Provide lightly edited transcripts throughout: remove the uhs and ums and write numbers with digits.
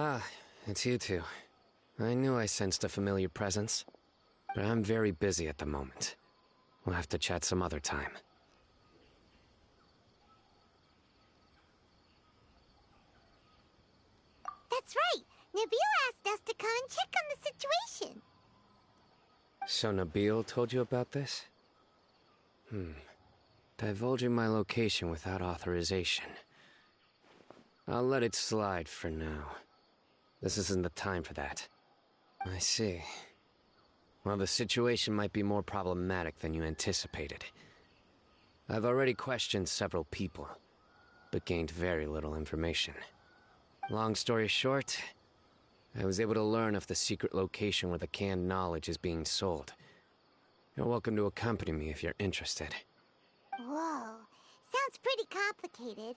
Ah, it's you two. I knew I sensed a familiar presence, but I'm very busy at the moment. We'll have to chat some other time. That's right. Nabil asked us to come and check on the situation. So Nabil told you about this? Divulging my location without authorization. I'll let it slide for now. This isn't the time for that. I see. Well, the situation might be more problematic than you anticipated. I've already questioned several people, but gained very little information. Long story short, I was able to learn of the secret location where the canned knowledge is being sold. You're welcome to accompany me if you're interested. Whoa, sounds pretty complicated.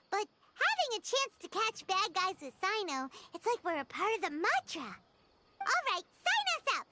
But having a chance to catch bad guys with Sino, it's like we're a part of the mantra. All right, sign us up!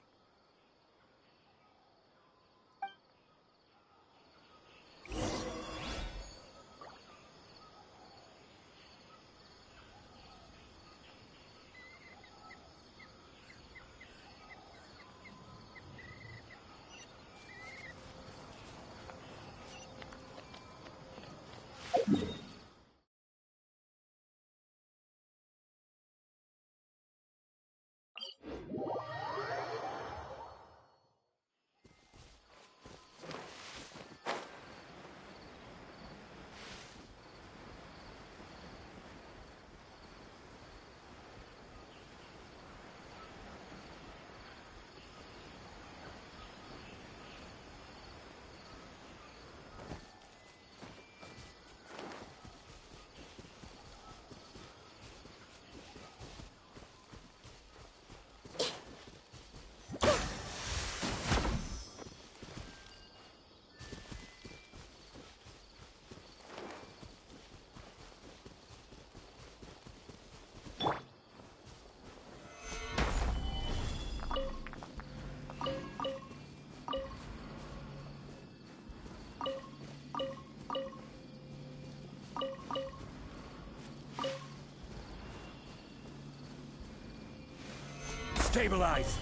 Stabilize!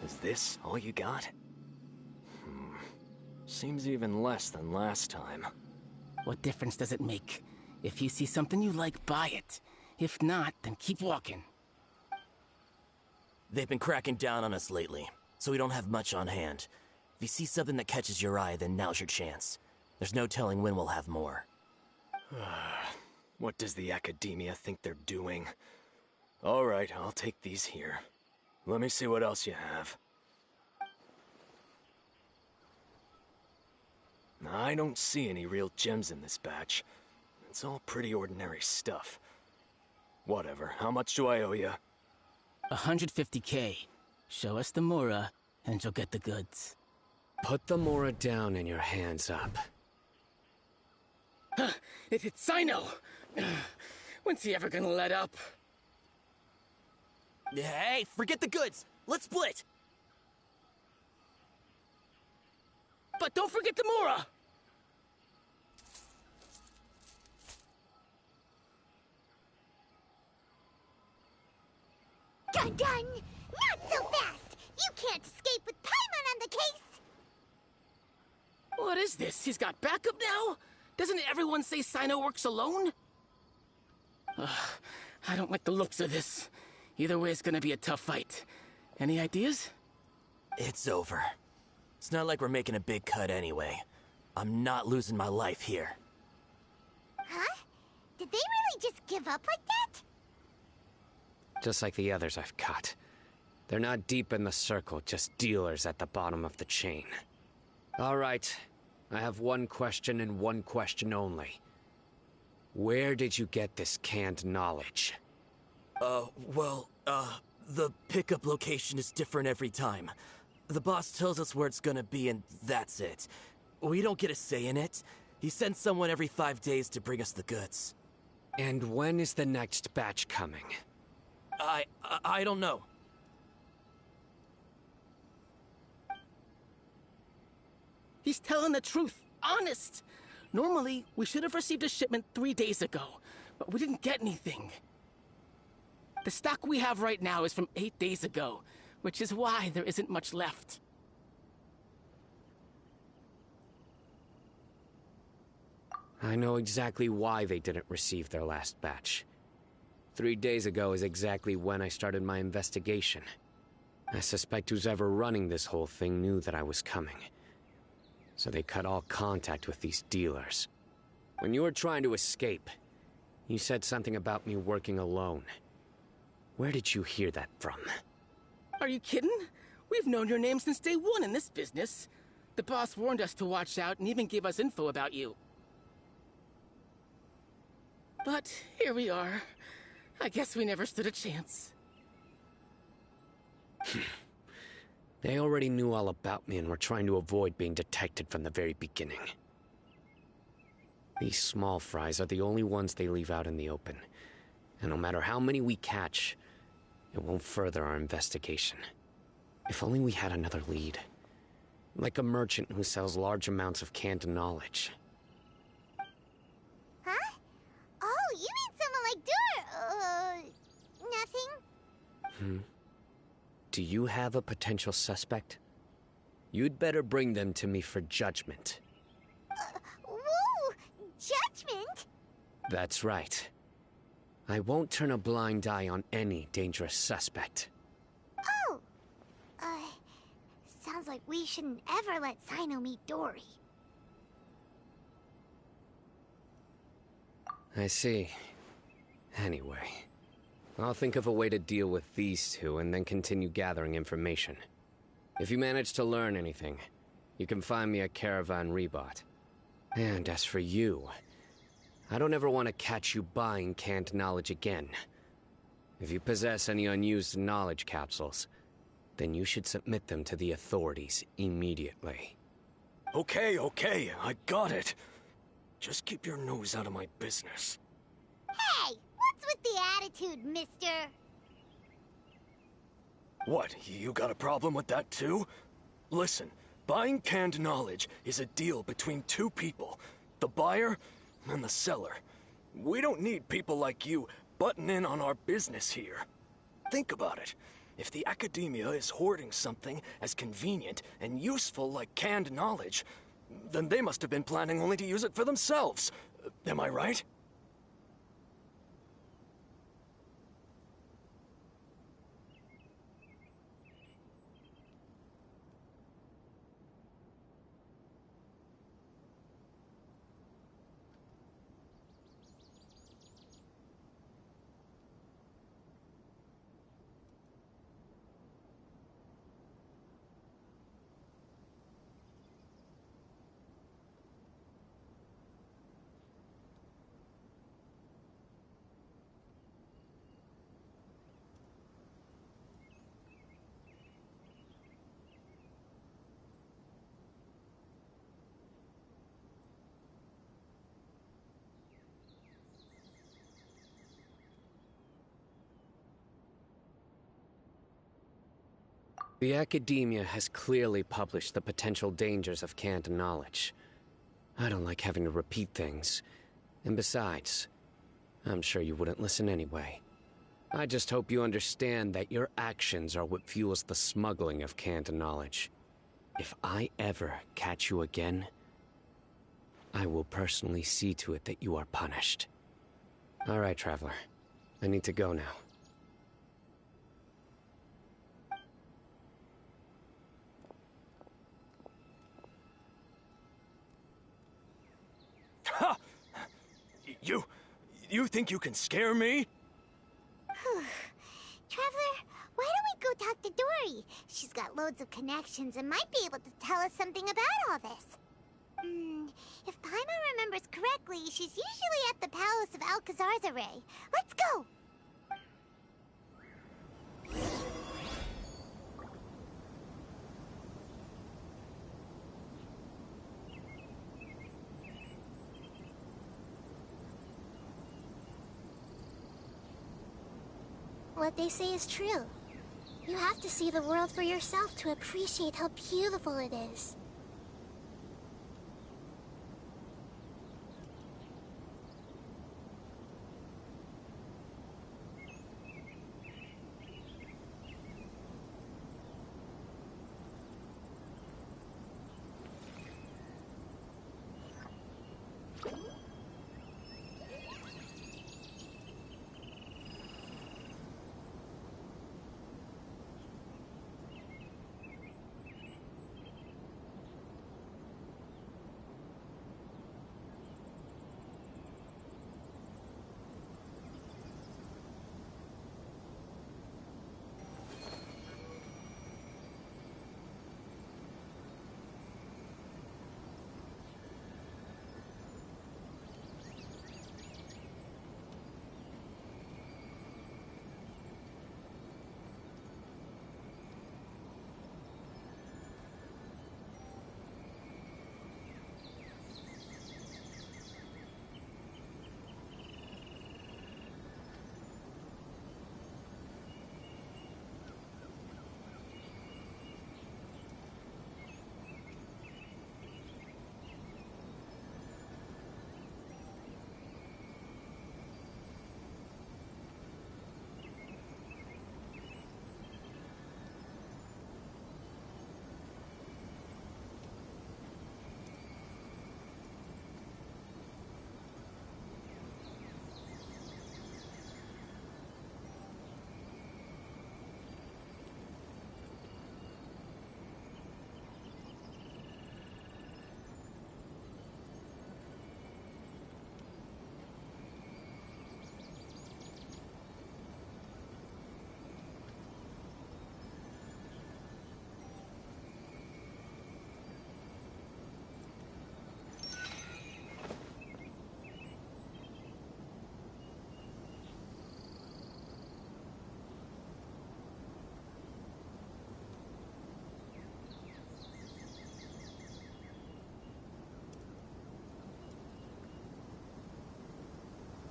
Is this all you got? Seems even less than last time. What difference does it make? If you see something you like, buy it. If not, then keep walking. They've been cracking down on us lately, so we don't have much on hand. If you see something that catches your eye, then now's your chance. There's no telling when we'll have more. What does the Academia think they're doing? Alright, I'll take these here. Let me see what else you have. I don't see any real gems in this batch. It's all pretty ordinary stuff. Whatever, how much do I owe you? 150K. Show us the Mora, and you'll get the goods. Put the Mora down and your hands up. It's Sino! When's he ever gonna let up? Hey, forget the goods! Let's split! But don't forget the Mora! Dun dun! Not so fast! You can't escape with Paimon on the case! What is this? He's got backup now? Doesn't everyone say Sino works alone? I don't like the looks of this. Either way, it's gonna be a tough fight. Any ideas? It's over. It's not like we're making a big cut anyway. I'm not losing my life here. Huh? Did they really just give up like that? Just like the others I've caught. They're not deep in the circle, just dealers at the bottom of the chain. All right, I have one question and one question only. Where did you get this canned knowledge? The pickup location is different every time. The boss tells us where it's gonna be and that's it. We don't get a say in it. He sends someone every 5 days to bring us the goods. And when is the next batch coming? I don't know. He's telling the truth. Honest. Normally, we should have received a shipment 3 days ago, but we didn't get anything. The stock we have right now is from 8 days ago, which is why there isn't much left. I know exactly why they didn't receive their last batch. 3 days ago is exactly when I started my investigation. I suspect who's ever running this whole thing knew that I was coming. So they cut all contact with these dealers. When you were trying to escape, you said something about me working alone. Where did you hear that from? Are you kidding? We've known your name since day one in this business. The boss warned us to watch out and even gave us info about you. But here we are. I guess we never stood a chance. They already knew all about me and were trying to avoid being detected from the very beginning. These small fries are the only ones they leave out in the open. And no matter how many we catch, it won't further our investigation. If only we had another lead. Like a merchant who sells large amounts of canned knowledge. Huh? Oh, you mean someone like nothing? Do you have a potential suspect? You'd better bring them to me for judgment. Whoa! Judgment? That's right. I won't turn a blind eye on any dangerous suspect. Oh! Sounds like we shouldn't ever let Saino meet Dory. I see. Anyway, I'll think of a way to deal with these two and then continue gathering information. If you manage to learn anything, you can find me at Caravan Rebot. And as for you, I don't ever want to catch you buying canned knowledge again. If you possess any unused knowledge capsules, then you should submit them to the authorities immediately. Okay, I got it. Just keep your nose out of my business. Hey! What's with the attitude, mister? What, you got a problem with that too? Listen, buying canned knowledge is a deal between two people. The buyer and the seller. We don't need people like you butting in on our business here. Think about it. If the academia is hoarding something as convenient and useful like canned knowledge, then they must have been planning only to use it for themselves. Am I right? The academia has clearly published the potential dangers of canned knowledge. I don't like having to repeat things. And besides, I'm sure you wouldn't listen anyway. I just hope you understand that your actions are what fuels the smuggling of canned knowledge. If I ever catch you again, I will personally see to it that you are punished. All right, Traveler. I need to go now. Ha! You think you can scare me? Traveler, why don't we go talk to Dory? She's got loads of connections and might be able to tell us something about all this. If Paimon remembers correctly, she's usually at the palace of Alcazar's. Let's go! What they say is true. You have to see the world for yourself to appreciate how beautiful it is.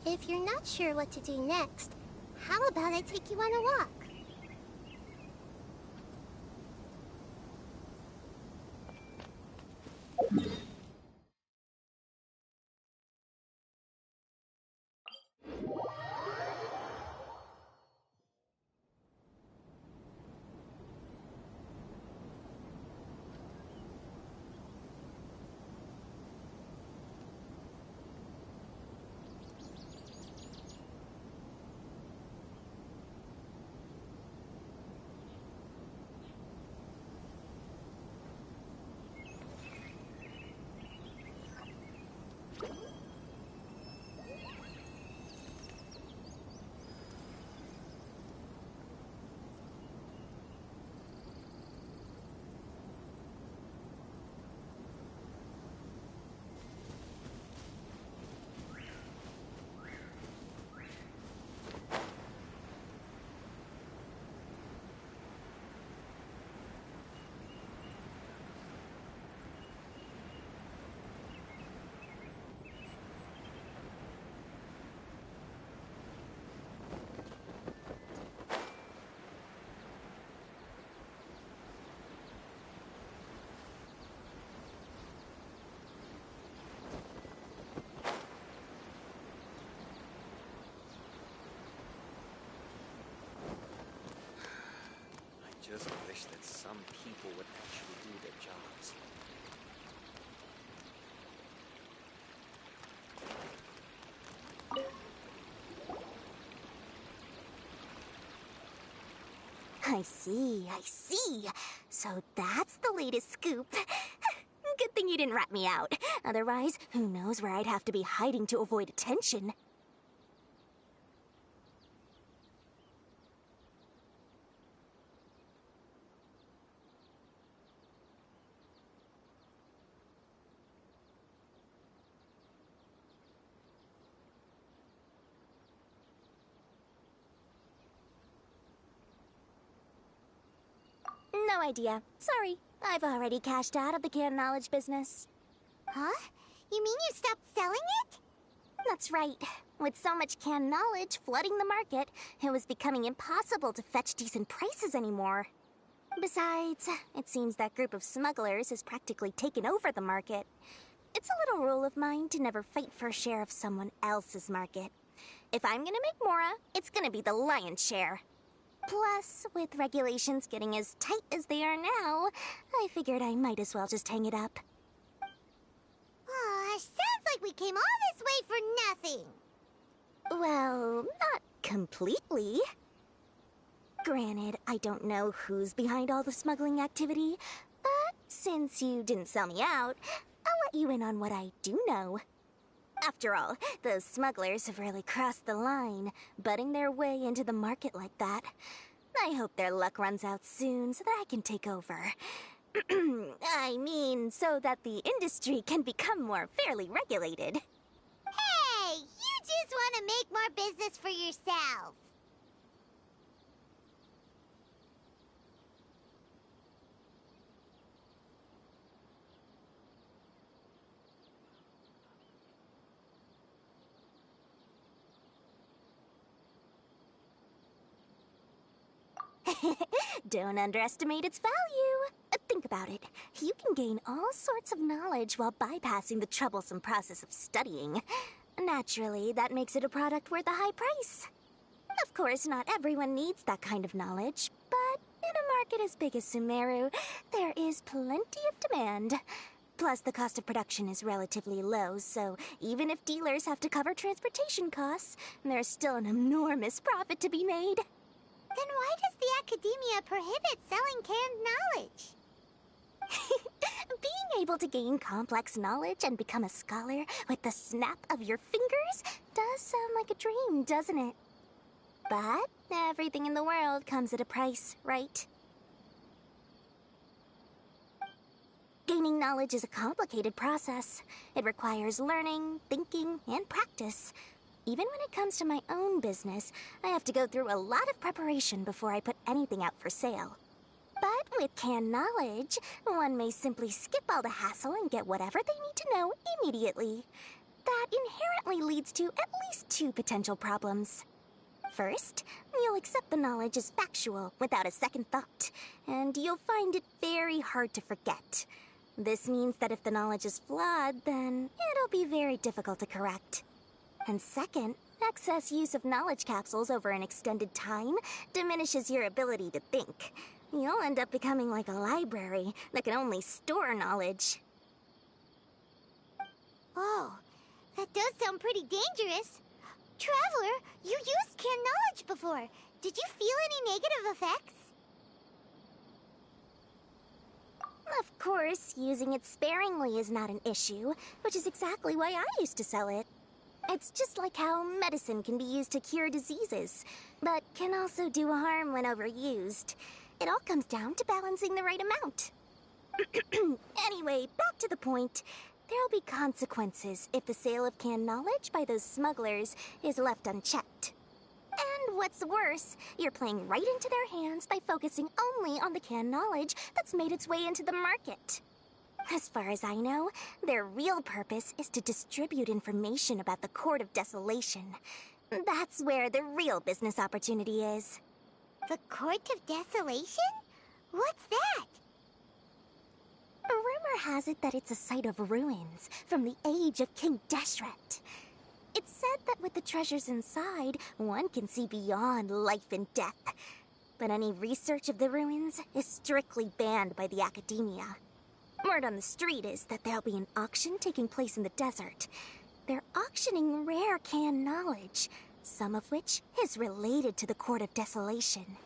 If you're not sure what to do next, how about I take you on a walk? Just wish that some people would actually do their jobs. I see. So that's the latest scoop. Good thing you didn't rat me out. Otherwise, who knows where I'd have to be hiding to avoid attention. No idea. Sorry. I've already cashed out of the canned knowledge business. Huh? You mean you stopped selling it? That's right. With so much canned knowledge flooding the market, it was becoming impossible to fetch decent prices anymore. Besides, it seems that group of smugglers has practically taken over the market. It's a little rule of mine to never fight for a share of someone else's market. If I'm gonna make Mora, it's gonna be the lion's share. Plus, with regulations getting as tight as they are now, I figured I might as well just hang it up. Oh, sounds like we came all this way for nothing. Well, not completely. Granted, I don't know who's behind all the smuggling activity, but since you didn't sell me out, I'll let you in on what I do know. After all, those smugglers have really crossed the line, butting their way into the market like that. I hope their luck runs out soon so that I can take over. I mean, so that the industry can become more fairly regulated. Hey, you just want to make more business for yourself. Don't underestimate its value. Think about it. You can gain all sorts of knowledge while bypassing the troublesome process of studying. Naturally, that makes it a product worth a high price. Of course, not everyone needs that kind of knowledge, but in a market as big as Sumeru, there is plenty of demand. Plus, the cost of production is relatively low, so even if dealers have to cover transportation costs, there's still an enormous profit to be made. Then why does the Academia prohibit selling canned knowledge? Being able to gain complex knowledge and become a scholar with the snap of your fingers does sound like a dream, doesn't it? But everything in the world comes at a price, right? Gaining knowledge is a complicated process. It requires learning, thinking, and practice. Even when it comes to my own business, I have to go through a lot of preparation before I put anything out for sale. But with canned knowledge, one may simply skip all the hassle and get whatever they need to know immediately. That inherently leads to at least two potential problems. First, you'll accept the knowledge as factual without a second thought, and you'll find it very hard to forget. This means that if the knowledge is flawed, then it'll be very difficult to correct. And second, excess use of knowledge capsules over an extended time diminishes your ability to think. You'll end up becoming like a library that can only store knowledge. Oh, that does sound pretty dangerous. Traveler, you used canned knowledge before. Did you feel any negative effects? Of course, using it sparingly is not an issue, which is exactly why I used to sell it. It's just like how medicine can be used to cure diseases, but can also do harm when overused. It all comes down to balancing the right amount. Anyway, back to the point. There'll be consequences if the sale of canned knowledge by those smugglers is left unchecked. And what's worse, you're playing right into their hands by focusing only on the canned knowledge that's made its way into the market. As far as I know, their real purpose is to distribute information about the Court of Desolation. That's where the real business opportunity is. The Court of Desolation? What's that? A rumor has it that it's a site of ruins from the age of King Deshret. It's said that with the treasures inside, one can see beyond life and death. But any research of the ruins is strictly banned by the Academia. Word on the street is that there'll be an auction taking place in the desert. They're auctioning rare canned knowledge, some of which is related to the Court of Desolation.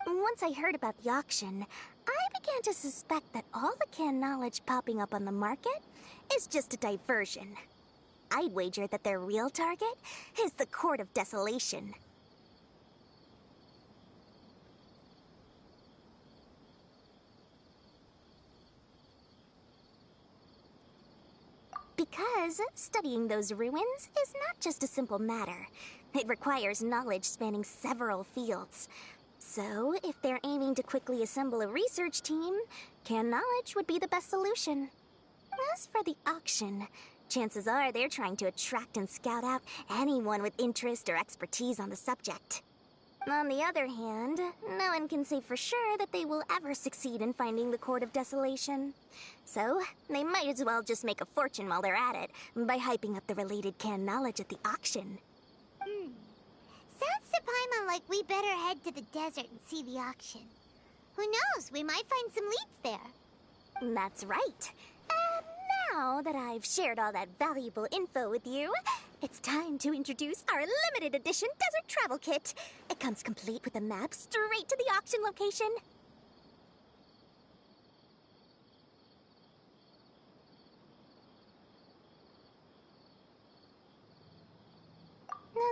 Once I heard about the auction, I began to suspect that all the canned knowledge popping up on the market is just a diversion. I'd wager that their real target is the Court of Desolation. Because studying those ruins is not just a simple matter. It requires knowledge spanning several fields. So, if they're aiming to quickly assemble a research team, canned knowledge would be the best solution. As for the auction, Chances are they're trying to attract and scout out anyone with interest or expertise on the subject. On the other hand, no one can say for sure that they will ever succeed in finding the Court of Desolation. So, they might as well just make a fortune while they're at it by hyping up the related canned knowledge at the auction. Sounds to Paimon like we better head to the desert and see the auction. Who knows, we might find some leads there. That's right. And now that I've shared all that valuable info with you, it's time to introduce our limited edition desert travel kit. It comes complete with a map straight to the auction location.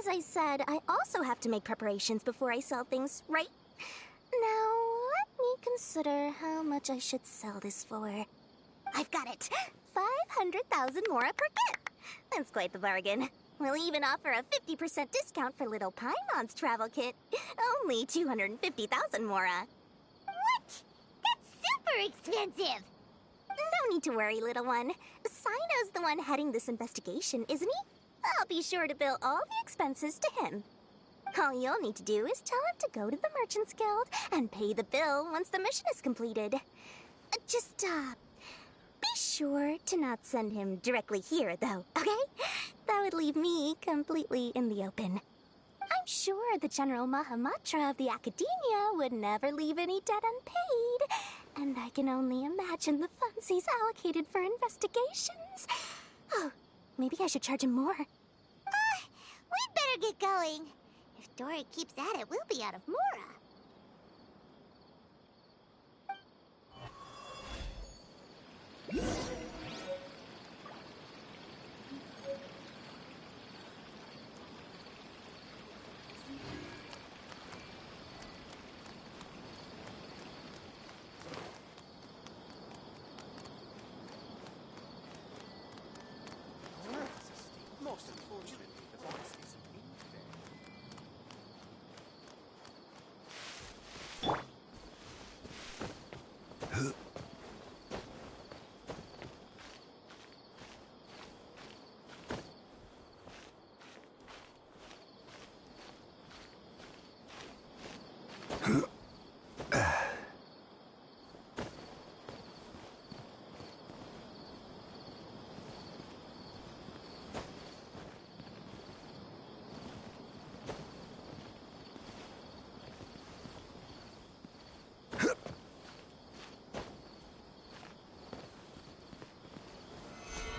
As I said, I also have to make preparations before I sell things, right? Now, let me consider how much I should sell this for. I've got it! 500,000 mora per kit! That's quite the bargain. We'll even offer a 50% discount for little Paimon's travel kit. Only 250,000 mora. What? That's super expensive! No need to worry, little one. Saino's the one heading this investigation, isn't he? I'll be sure to bill all the expenses to him. All you'll need to do is tell him to go to the Merchants Guild and pay the bill once the mission is completed. Just, be sure to not send him directly here, though, okay? That would leave me completely in the open. I'm sure the General Mahamatra of the Academia would never leave any debt unpaid, and I can only imagine the funds he's allocated for investigations. Oh, maybe I should charge him more. We'd better get going. If Dory keeps at it, we'll be out of mora. Most unfortunately, the boss isn't in today.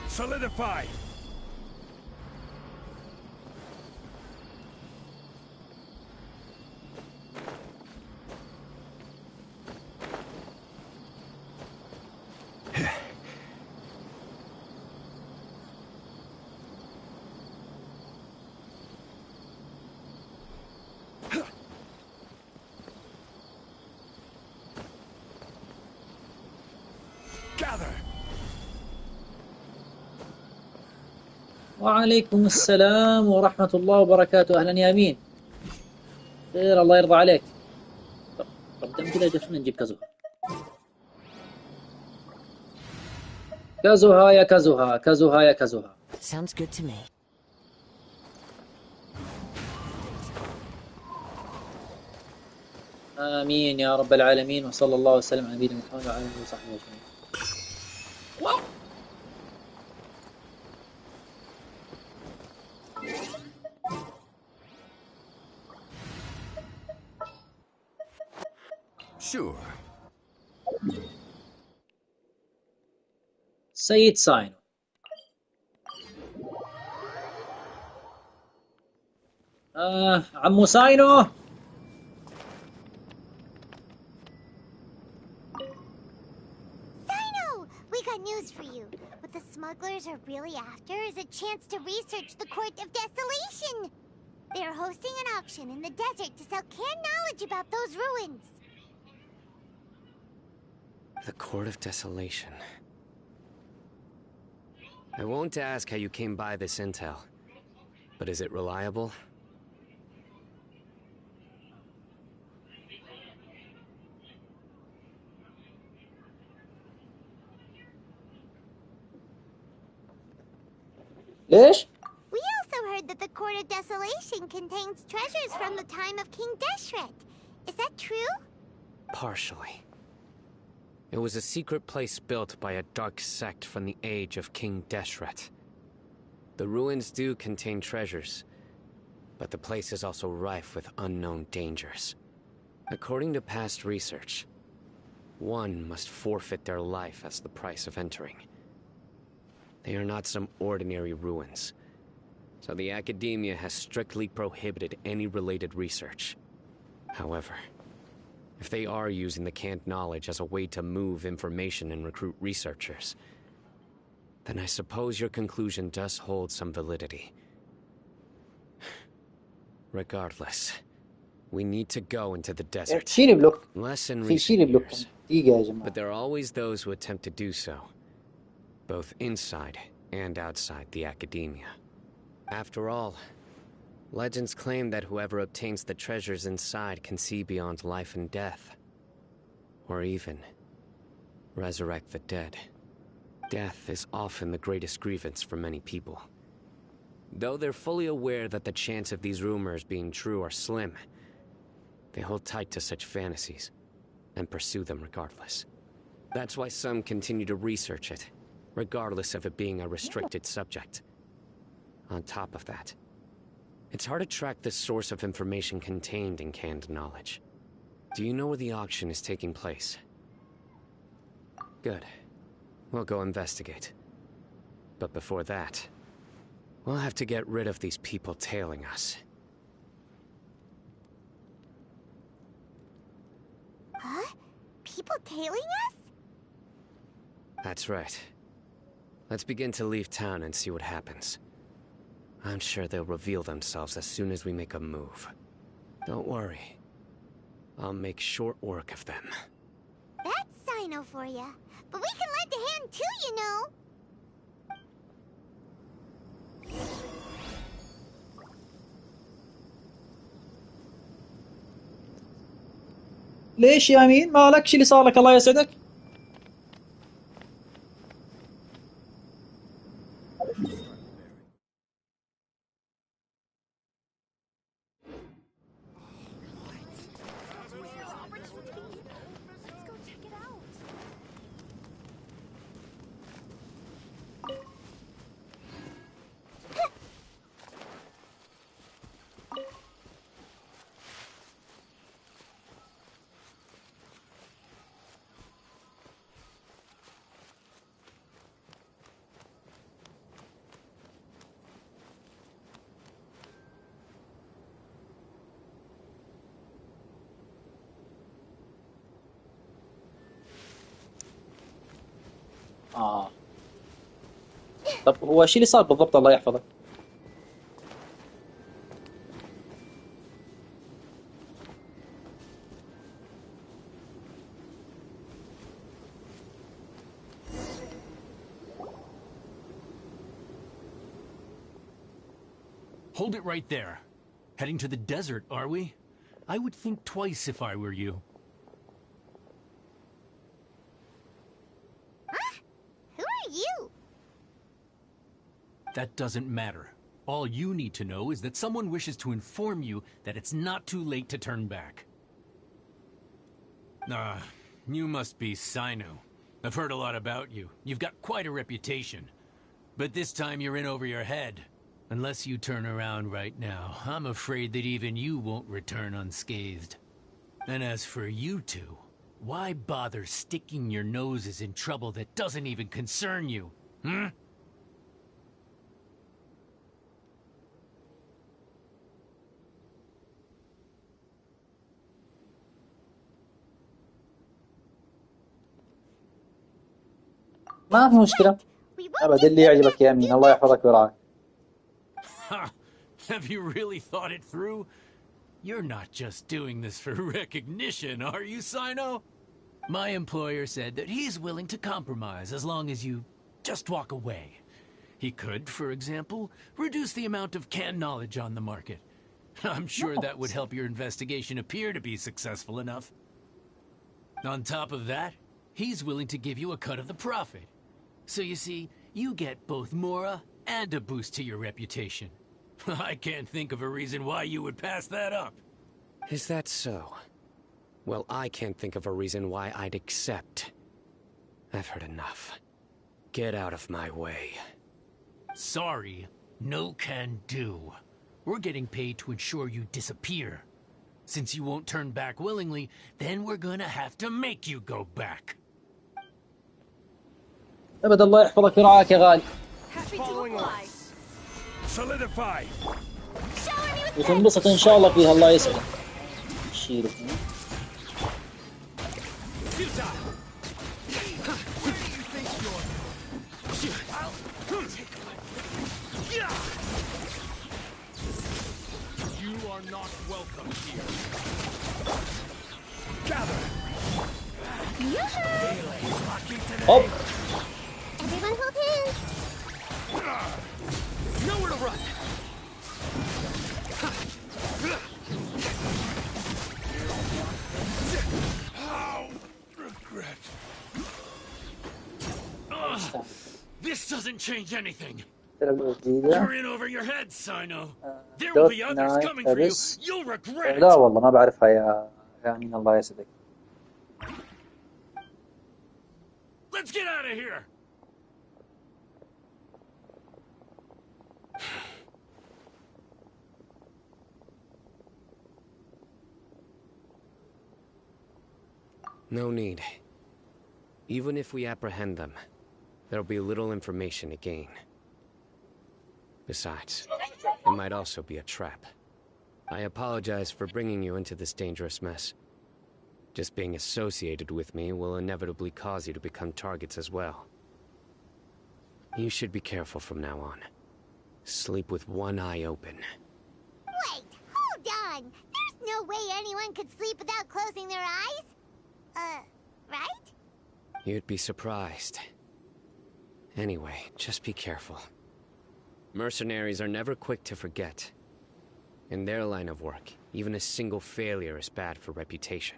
Solidify! Gather! وعليكم السلام ورحمة الله وبركاته. أهلا يا أمين. خير، الله يرضى عليك. قدم كذا دخلنا نجيب كازوها. كازوها يا كازوها، كازوها يا كازوها. Sounds good to me. آمين يا رب العالمين، وصلى الله وسلم على نبينا محمد وعلى آله وصحبه أجمعين. Sure. سيد ساينو. عمو ساينو. Sino! We got news for you. What the smugglers are really after is a chance to research the Court of Desolation. They're hosting an auction in the desert to sell canned knowledge about those ruins. The Court of Desolation. I won't ask how you came by this intel, but is it reliable? ليش؟ We also heard that the Court of Desolation contains treasures from the time of King Deshret. Is that true? Partially. It was a secret place built by a dark sect from the age of King Deshret. The ruins do contain treasures, but the place is also rife with unknown dangers. According to past research, one must forfeit their life as the price of entering. They are not some ordinary ruins, so the Academia has strictly prohibited any related research. However, if they are using the canned knowledge as a way to move information and recruit researchers, then I suppose your conclusion does hold some validity. Regardless, we need to go into the desert. شيلي بلوك. Less in في recent شيلي بلوك. years, دقيقة يا جماعة. but there are always those who attempt to do so, both inside and outside the Academia. After all, legends claim that whoever obtains the treasures inside can see beyond life and death, or even resurrect the dead. Death is often the greatest grievance for many people. Though they're fully aware that the chance of these rumors being true are slim, they hold tight to such fantasies and pursue them regardless. That's why some continue to research it, regardless of it being a restricted subject. On top of that, it's hard to track the source of information contained in canned knowledge. Do you know where the auction is taking place? Good. We'll go investigate. But before that, we'll have to get rid of these people tailing us. Huh? People tailing us? That's right. Let's begin to leave town and see what happens. I'm sure they'll reveal themselves as soon as we make a move. Don't worry. I'll make short work of them. That's Sino for ya. But we can lend a hand too, you know. ليش يا أمين؟ مالك؟ شو اللي صار لك؟ الله يسعدك. طب هو شو اللي صار بالضبط الله يحفظك؟ Hold it right there. Heading to the desert, are we? I would think twice if I were you. Huh? Who are you? That doesn't matter. All you need to know is that someone wishes to inform you that it's not too late to turn back. You must be Saino. I've heard a lot about you. You've got quite a reputation. But this time you're in over your head. Unless you turn around right now, I'm afraid that even you won't return unscathed. And as for you two, why bother sticking your noses in trouble that doesn't even concern you? Hmm? ما في مشكلة. أبدا اللي يعجبك يا أمين الله يحفظك ويرعاك. Have you really thought it through? You're not just doing this for recognition, are you, Saino? My employer said that he's willing to compromise as long as you just walk away. He could, for example, reduce the amount of canned knowledge on the market. I'm sure that would help your investigation appear to be successful enough. On top of that, he's willing to give you a cut of the profit. So you see, you get both Mora and a boost to your reputation. I can't think of a reason why you would pass that up. Is that so? Well, I can't think of a reason why I'd accept. I've heard enough. Get out of my way. Sorry, no can do. We're getting paid to ensure you disappear. Since you won't turn back willingly, then we're gonna have to make you go back. ابد الله يحفظك ويرعاك يا غالي. Solidify. وتنبسط ان شاء الله فيها، الله يسعدك. شيلك. You are not welcome here. Gather. Hop. Everyone hold hands. Nowhere to run. Regret. This doesn't change anything. تلعب جديدة. You're in over your head, Sino. There will be others coming for you. You'll regret لا it. والله ما بعرفها يا أمين، الله يسعدك. Let's get out of here. No need. Even if we apprehend them, there'll be little information to gain. Besides, it might also be a trap. I apologize for bringing you into this dangerous mess. Just being associated with me will inevitably cause you to become targets as well. You should be careful from now on. Sleep with one eye open. Wait, hold on. There's no way anyone could sleep without closing their eyes. Right? You'd be surprised. Anyway, just be careful. Mercenaries are never quick to forget. In their line of work, even a single failure is bad for reputation.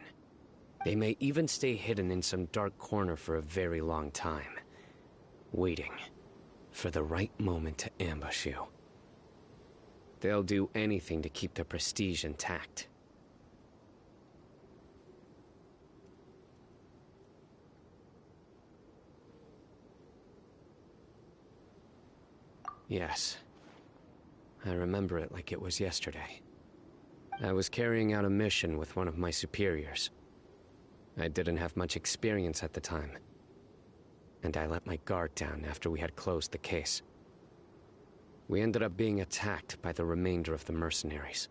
They may even stay hidden in some dark corner for a very long time, waiting for the right moment to ambush you. They'll do anything to keep their prestige intact. Yes. I remember it like it was yesterday. I was carrying out a mission with one of my superiors. I didn't have much experience at the time, and I let my guard down after we had closed the case. We ended up being attacked by the remainder of the mercenaries.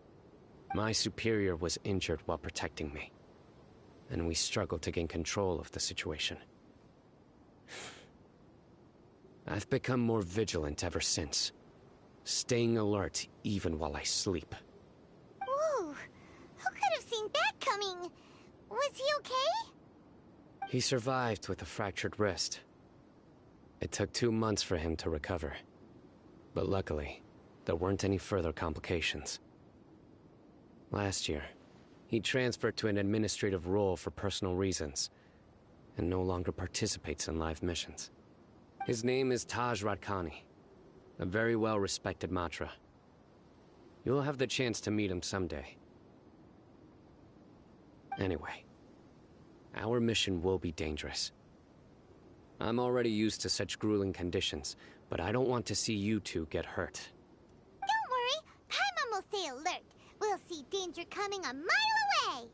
My superior was injured while protecting me, and we struggled to gain control of the situation. I've become more vigilant ever since, staying alert even while I sleep. Whoa, who could have seen that coming? Was he okay? He survived with a fractured wrist. It took 2 months for him to recover. But luckily, there weren't any further complications. Last year, he transferred to an administrative role for personal reasons, and no longer participates in live missions. His name is Taj Radkani, a very well-respected Matra. You'll have the chance to meet him someday. Anyway, our mission will be dangerous. I'm already used to such grueling conditions, but I don't want to see you two get hurt. Don't worry, Paimon will stay alert. We'll see danger coming a mile away.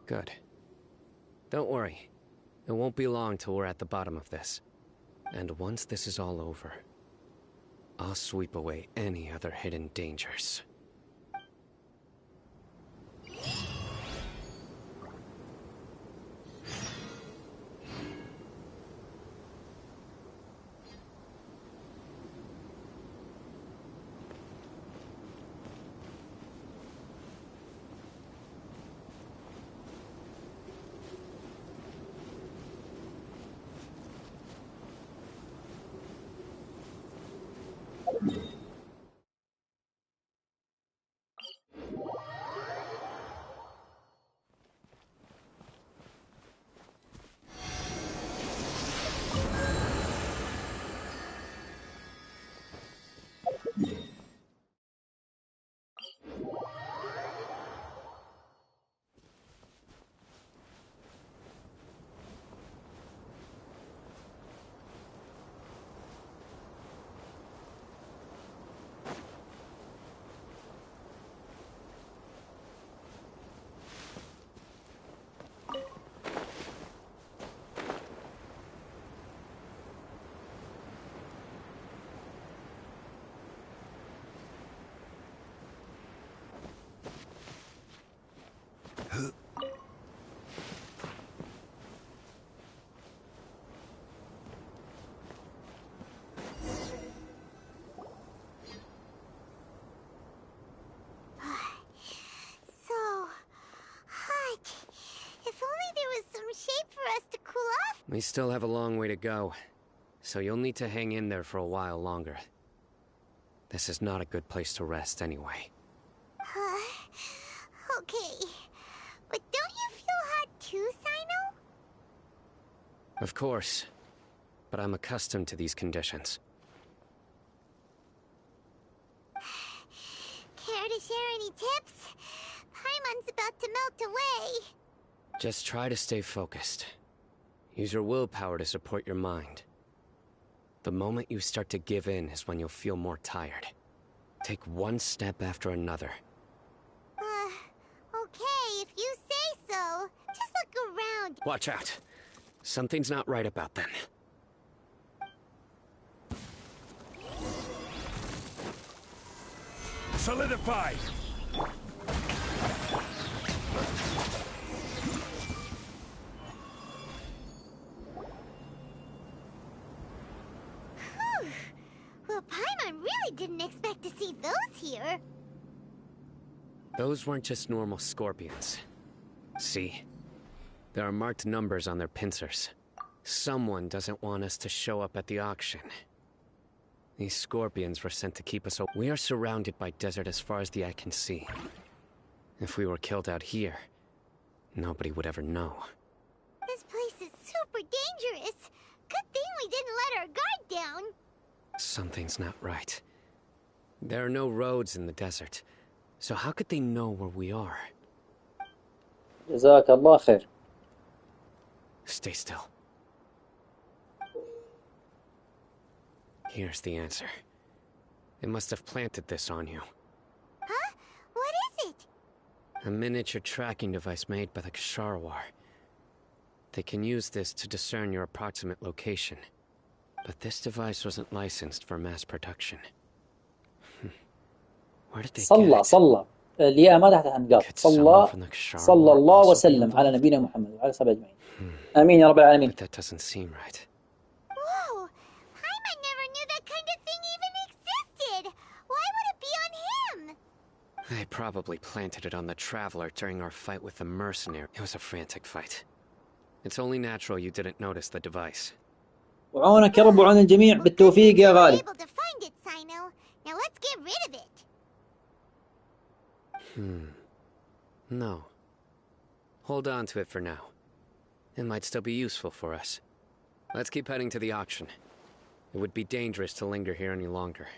Good. Don't worry. It won't be long till we're at the bottom of this. And once this is all over, I'll sweep away any other hidden dangers. We still have a long way to go, so you'll need to hang in there for a while longer. This is not a good place to rest anyway. Okay. But don't you feel hot too, Saino? Of course. But I'm accustomed to these conditions. Care to share any tips? Paimon's about to melt away. Just try to stay focused. Use your willpower to support your mind. The moment you start to give in is when you'll feel more tired. Take one step after another. Okay, if you say so. Just look around. Watch out. Something's not right about them. Solidify! Well, Paimon really didn't expect to see those here. Those weren't just normal scorpions. See? There are marked numbers on their pincers. Someone doesn't want us to show up at the auction. These scorpions were sent to keep us. We are surrounded by desert as far as the eye can see. If we were killed out here, nobody would ever know. This place is super dangerous. Good thing we didn't let our guard down. Something's not right. There are no roads in the desert, so how could they know where we are? جزاك الله خير. Stay still. Here's the answer. They must have planted this on you. Huh? What is it? A miniature tracking device made by the Ksharawar. They can use this to discern your approximate location. But this device wasn't licensed for mass production. Where did they get it? صلى الياء ما تحت حنقاط. صلى الله وسلم على نبينا محمد وعلى صحبه أجمعين. آمين يا رب العالمين. But that doesn't seem right. Whoa! Paimon never knew that kind of thing even existed. Why would it be on him? They probably planted it on the Traveler during our fight with the mercenary. It was a frantic fight. It's only natural you didn't notice the device. وعونك يا رب وعون الجميع بالتوفيق يا غالي. Able to find it, Saino. Now let's get rid of it. No. Hold on to it for now. It might still be useful for us. Let's keep heading to the auction. It would be dangerous to linger here any longer.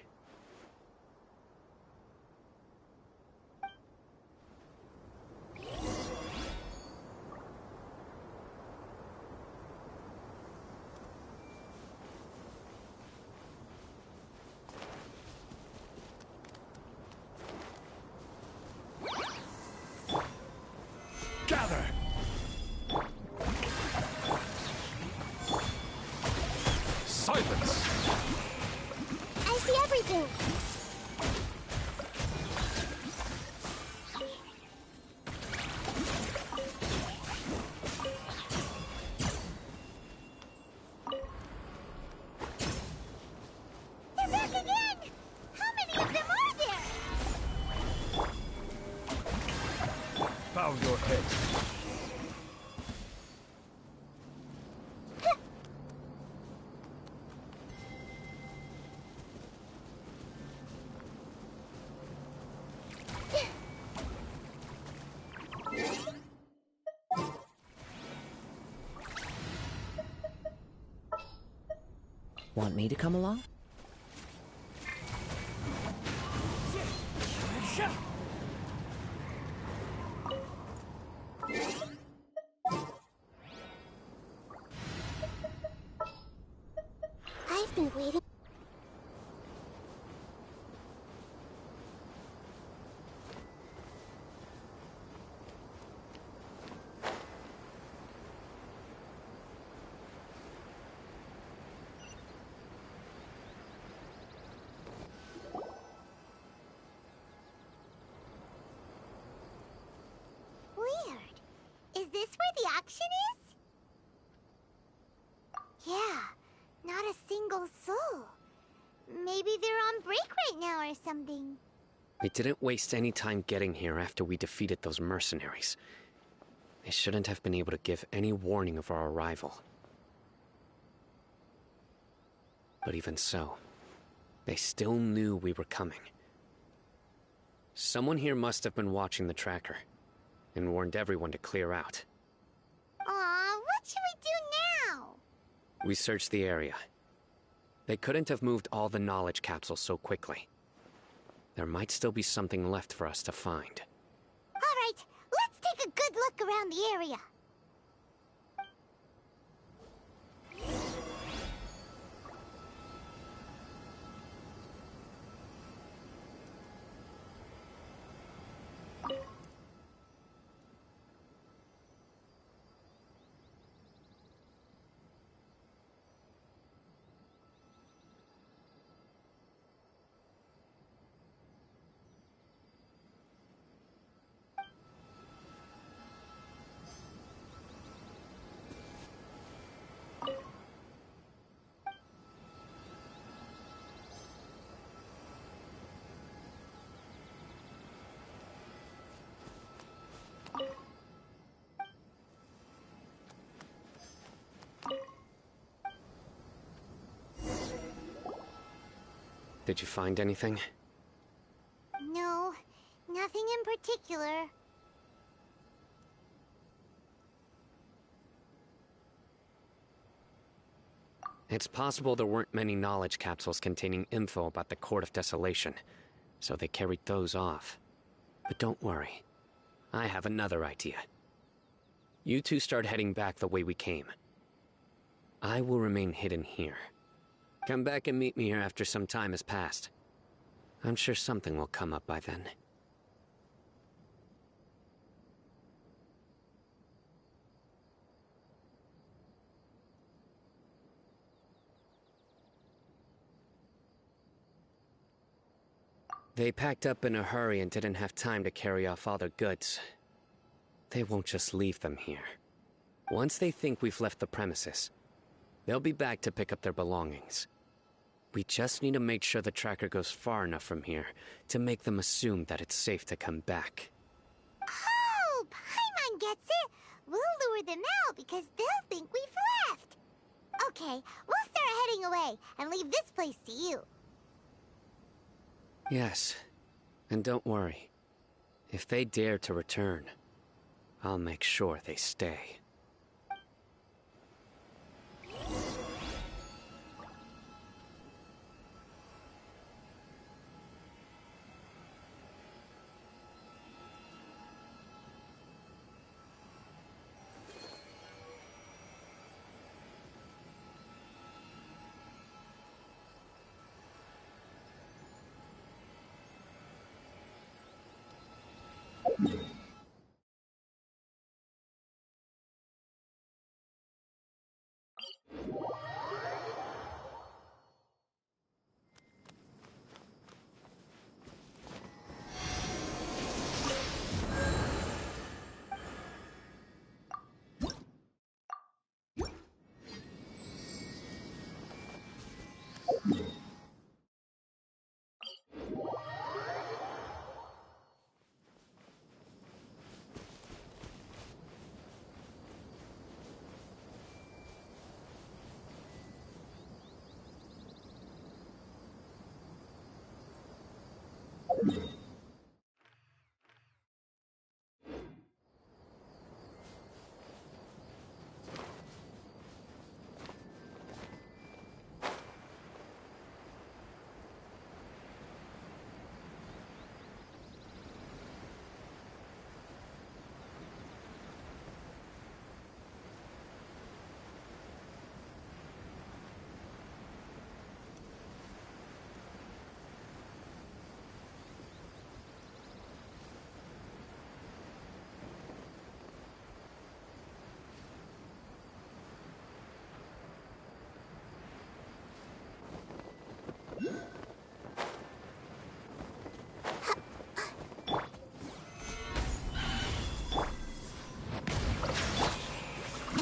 Gather! Silence! I see everything. They're back again! How many of them are there? Bow your head. Want me to come along? I've been waiting. Weird. Is this where the auction is? Yeah, not a single soul. Maybe they're on break right now or something. We didn't waste any time getting here after we defeated those mercenaries. They shouldn't have been able to give any warning of our arrival. But even so, they still knew we were coming. Someone here must have been watching the tracker and warned everyone to clear out. Aw, what should we do now? We searched the area. They couldn't have moved all the knowledge capsules so quickly. There might still be something left for us to find. All right, let's take a good look around the area. Did you find anything? No, nothing in particular. It's possible there weren't many knowledge capsules containing info about the Court of Desolation, so they carried those off. But don't worry. I have another idea. You two start heading back the way we came. I will remain hidden here. Come back and meet me here after some time has passed. I'm sure something will come up by then. They packed up in a hurry and didn't have time to carry off all their goods. They won't just leave them here. Once they think we've left the premises, they'll be back to pick up their belongings. We just need to make sure the tracker goes far enough from here to make them assume that it's safe to come back. Oh, Paimon gets it! We'll lure them out because they'll think we've left! Okay, we'll start heading away and leave this place to you. Yes, and don't worry. If they dare to return, I'll make sure they stay.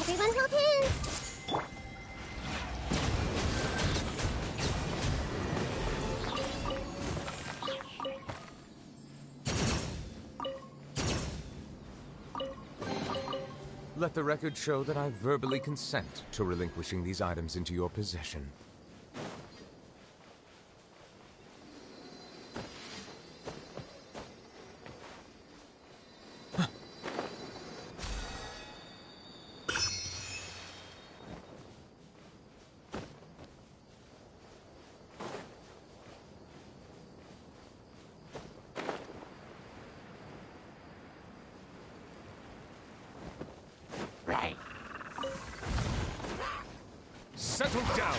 Everyone hold hands! Let the record show that I verbally consent to relinquishing these items into your possession. Settle down!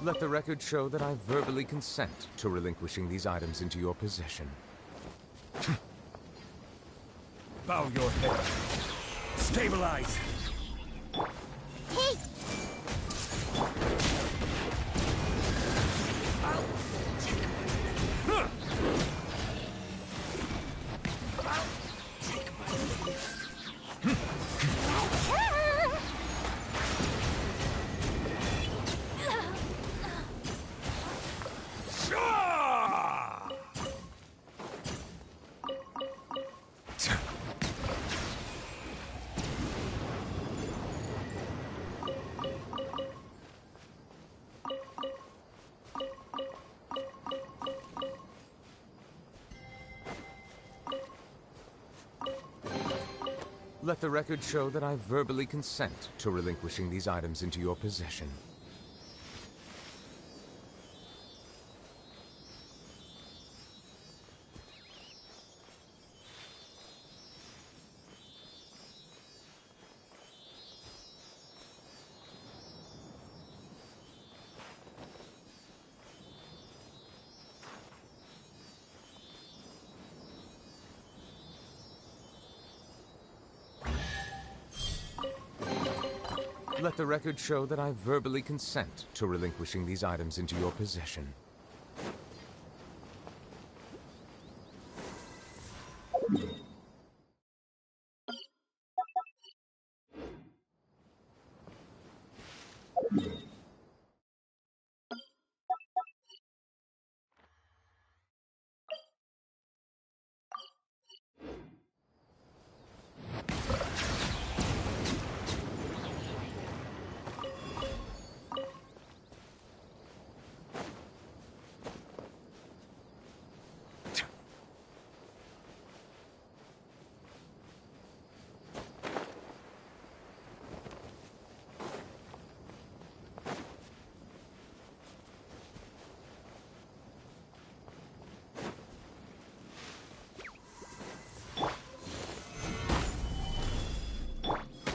Let the record show that I verbally consent to relinquishing these items into your possession. Bow your head. Stabilize! Hey! Let the record show that I verbally consent to relinquishing these items into your possession. Let the record show that I verbally consent to relinquishing these items into your possession.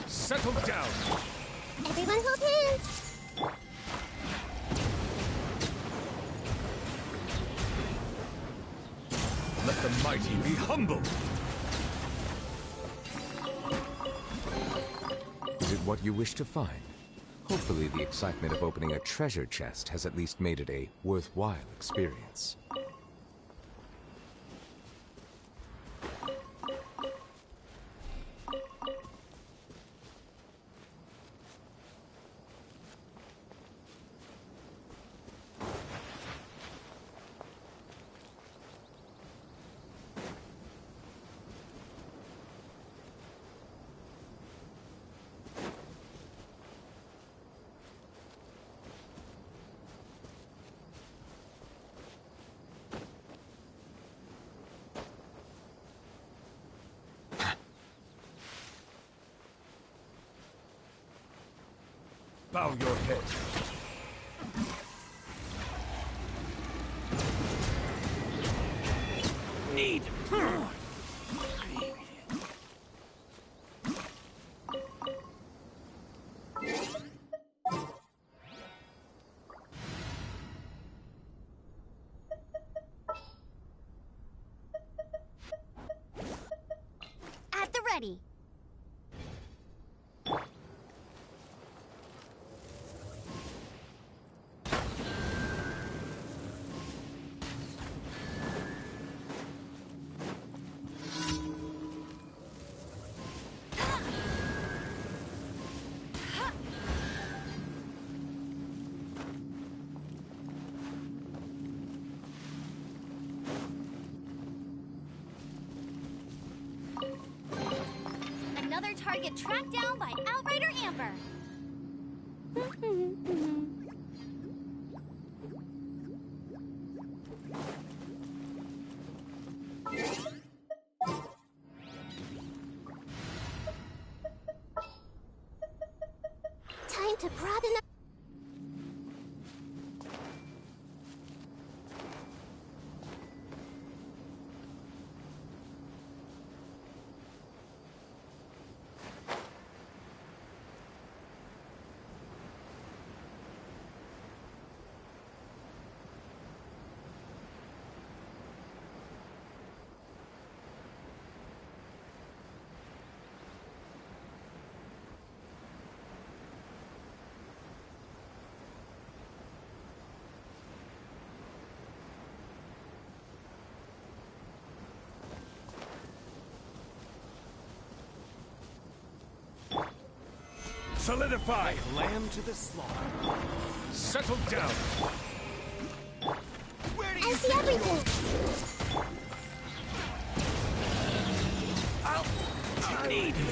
Settle down! Everyone hold hands! Let the mighty be humble! Is it what you wish to find? Hopefully the excitement of opening a treasure chest has at least made it a worthwhile experience. Bow your head. Need. At the ready. Another target tracked down by Outrider Amber. Time to broaden up. Solidify! Lamb to the slaughter. Settle down! Where do I you see think everything. I'll need me.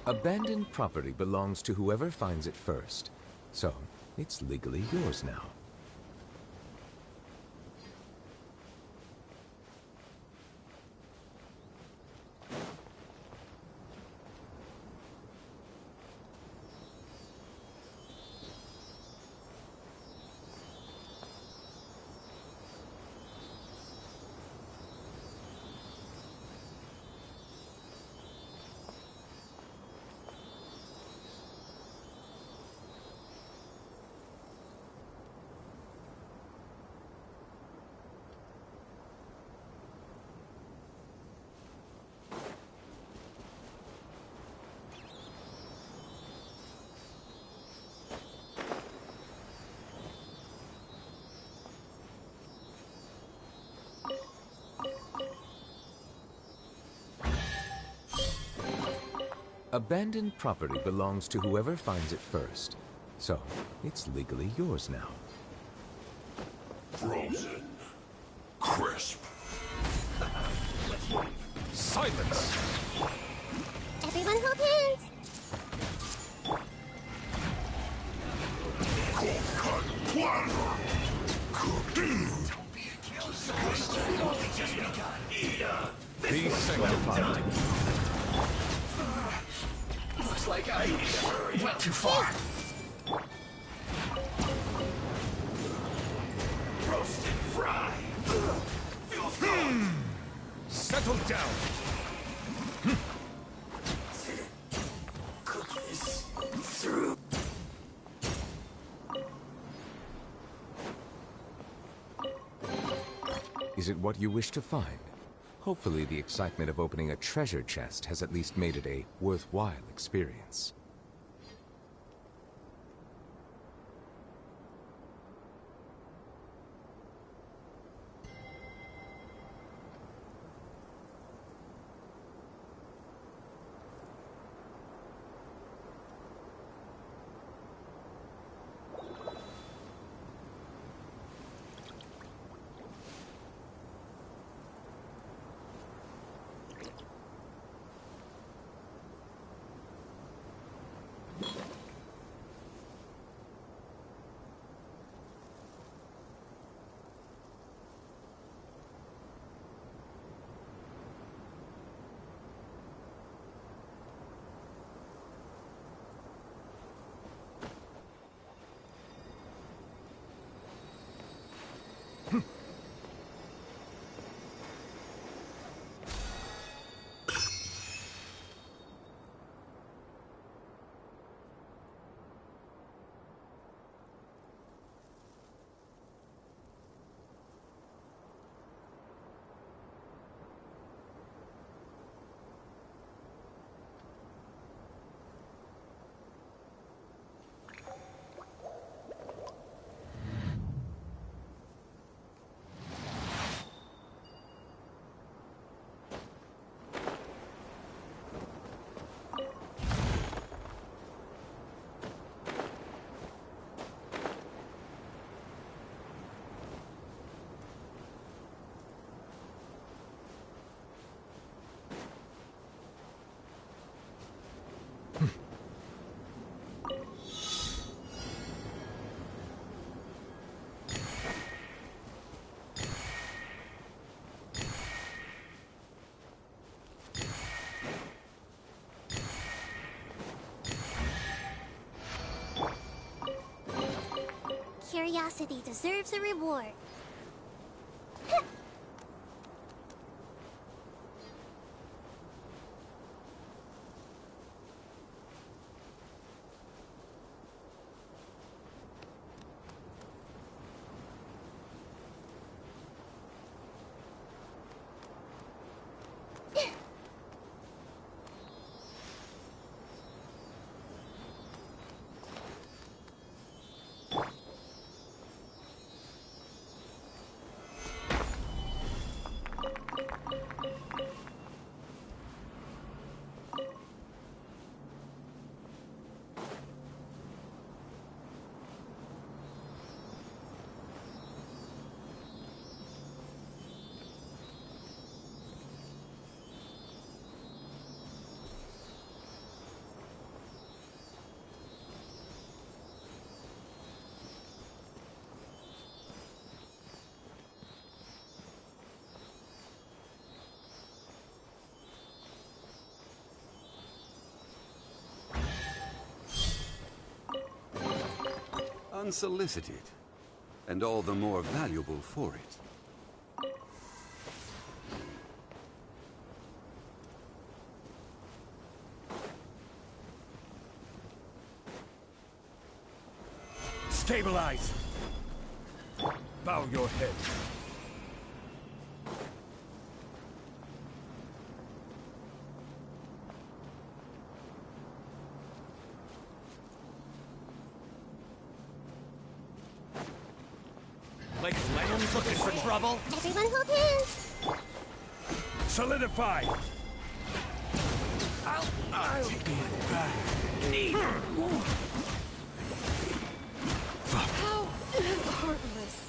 Abandoned property belongs to whoever finds it first. So, it's legally yours now. Abandoned property belongs to whoever finds it first. So, it's legally yours now. Frozen. Crisp. Silence! Everyone hold hands. Cold cut platter! Be sanctified. Looks like I went too far. Roast and fry. Feels good. Settle down. Cook this through. Is it what you wish to find? Hopefully the excitement of opening a treasure chest has at least made it a worthwhile experience. Curiosity deserves a reward. Unsolicited, and all the more valuable for it. Stabilize! Bow your head. Like lambs looking for trouble? Everyone hold hands. Solidify! I'll take it back. How heartless.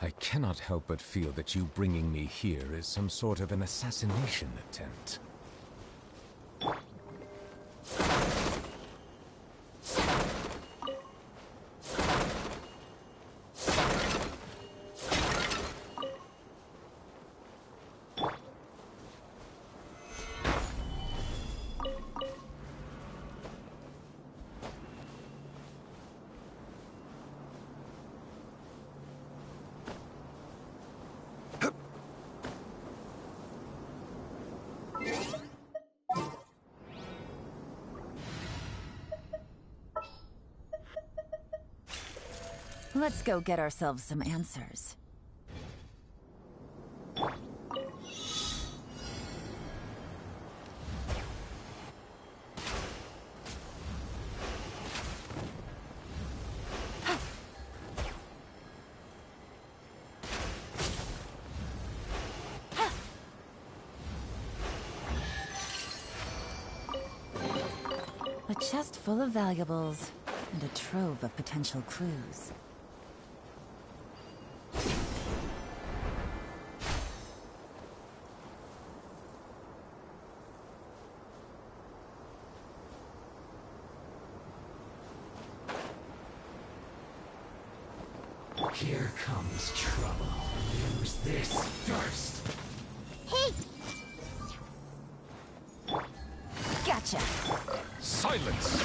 I cannot help but feel that you bringing me here is some sort of an assassination attempt. Let's go get ourselves some answers. A chest full of valuables and a trove of potential clues. Here comes trouble. Use this first. Hey! Gotcha! Silence!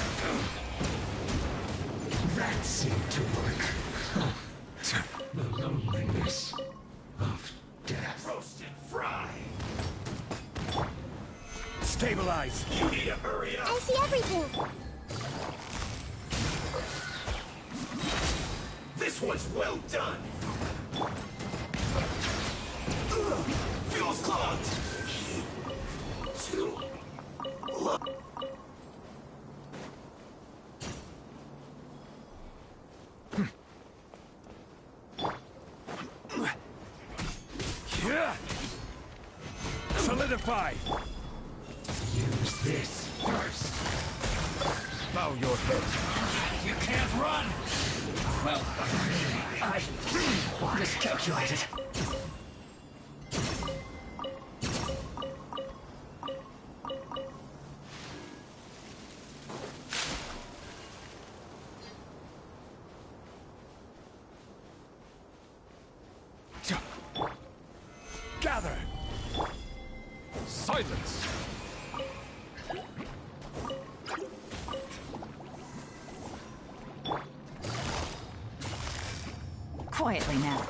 That seemed to work. The loneliness of death. Roast and fry. Stabilize! You need to hurry up! I see everything! This was well done! Fuel's clogged! Too low. Solidify! Use this first. Bow your head. You can't run! Well, I miscalculated. Gather! Silence! Quietly now.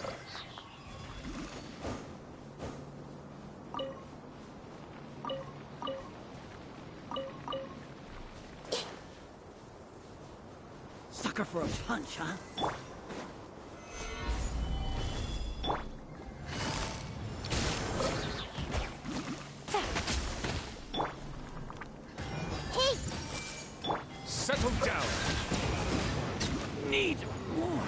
Sucker for a punch, huh? Settle down! Need more.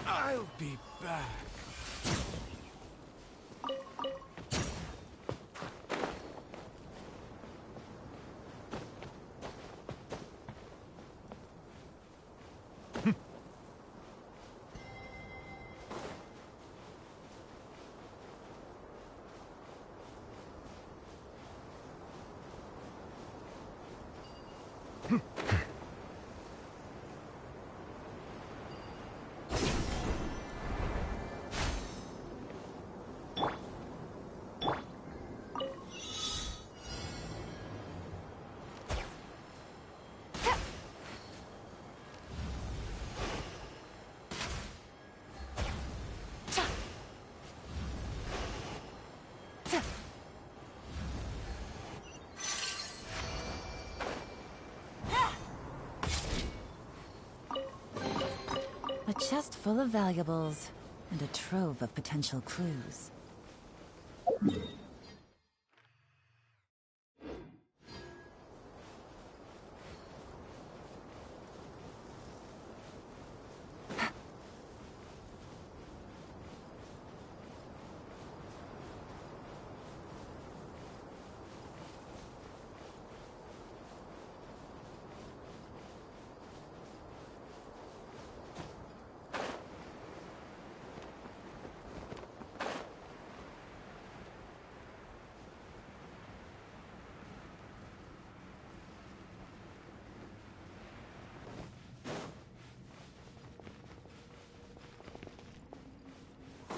I'll be back. A chest full of valuables and a trove of potential clues.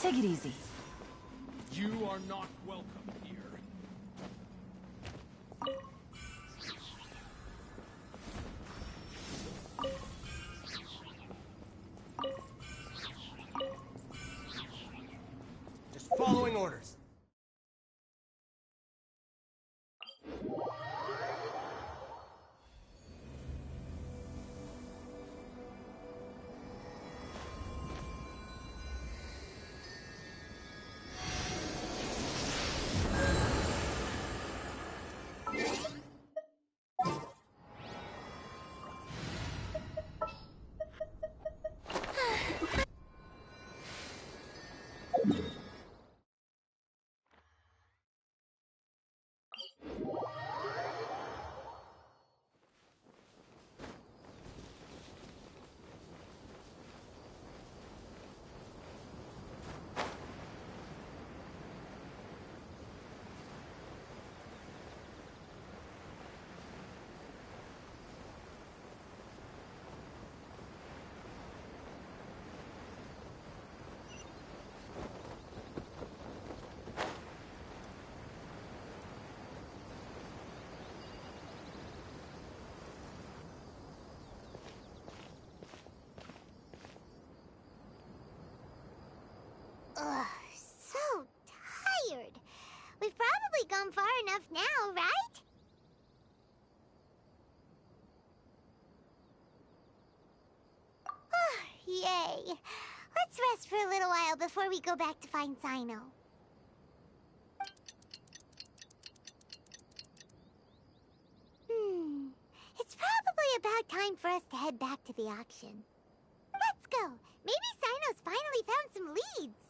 Take it easy. You are not welcome here. Just following orders. Ugh, so tired. We've probably gone far enough now, right? Yay. Let's rest for a little while before we go back to find Sino. It's probably about time for us to head back to the auction. Let's go. Maybe Sino's finally found some leads.